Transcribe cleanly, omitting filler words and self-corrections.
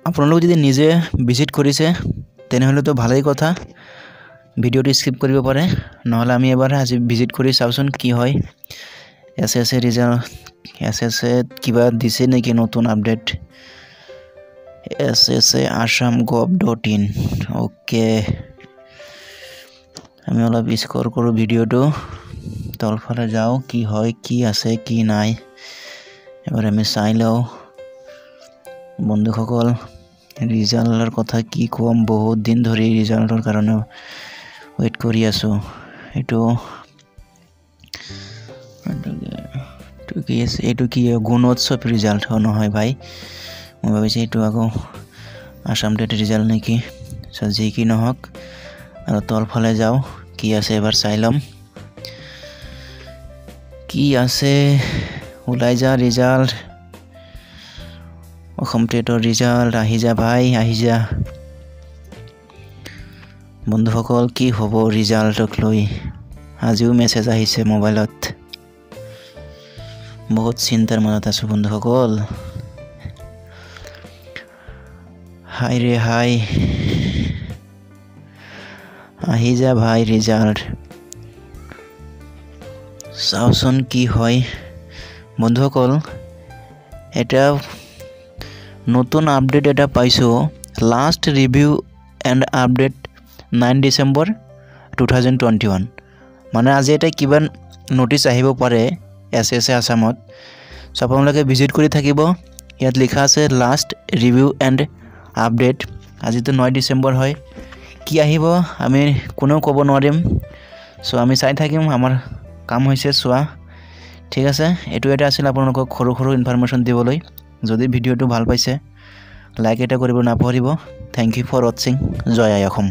আপোনালোক যদি নিজে ভিজিট কৰিছে তেনেহলে তো ভালেই কথা ভিডিওটো স্কিপ কৰিব পাৰে নহলে আমি এবাৰ আজি ভিজিট কৰি চাওচোন কি হয় এসএসএ ৰিজাল্ট এসএসএ কিবা দিছে নেকি নতুন আপডেট ssassamgov.in ওকে আমি অলপ স্ক্ৰল কৰো ভিডিওটো তলফালে যাও কি হয় কি আছে কি নাই এবাৰ আমি চাই লও বন্ধুসকল ৰিজাল্টৰ কথা কি কম বহুত দিন ধৰি ৰিজাল্টৰ কাৰণে ওয়েট কৰি আছো এটো কি গুণোৎসৱ ৰিজাল্ট নহয় ভাই মই ভাবিছো এটো আগো আসাম টেট ৰিজাল্ট নেকি সজি কি নহক আৰু তলফালে যাও কি আছে এবাৰ চাইলম কি আছে ওলাই যা ৰিজাল্ট অসম টেটৰ ৰিজাল্ট আহি যা ভাই আহি যা বন্ধুসকল কি হ'ব ৰিজাল্টক লৈ আজিও মেছেজ আহিছে মোবাইলত বহুত চিন্তাৰ মনত আছো বন্ধুসকল হাই ৰে হাই আহি যা ভাই ৰিজাল্ট চাওচোন কি হয় বন্ধুসকল এটা নতুন আপডেট এটা পাইছো last review and update 9 December 2021 মানে আজি এটা কিবা নোটিস আহিব পাৰে এসএসএ আসামত সব আপোনালোকে ভিজিট কৰি থাকিব ইয়াত লিখা আছে লাষ্ট ৰিভিউ এন্ড আপডেট আজি তো 9 ডিসেম্বৰ হয় কি আহিব আমি কোনো ক'ব নোৱাৰিম সো আমি চাই থাকিম আমাৰ কাম হৈছে সোৱা ঠিক আছে এটো এটা আছিল আপোনালোকক খৰু খৰু ইনফৰমেশন দিবলৈ যদি ভিডিওটো ভাল পাইছে লাইক এটা কৰিব নাপাহৰিব থ্যাংক ইউ ফৰ ওয়াচিং জয় আই অসম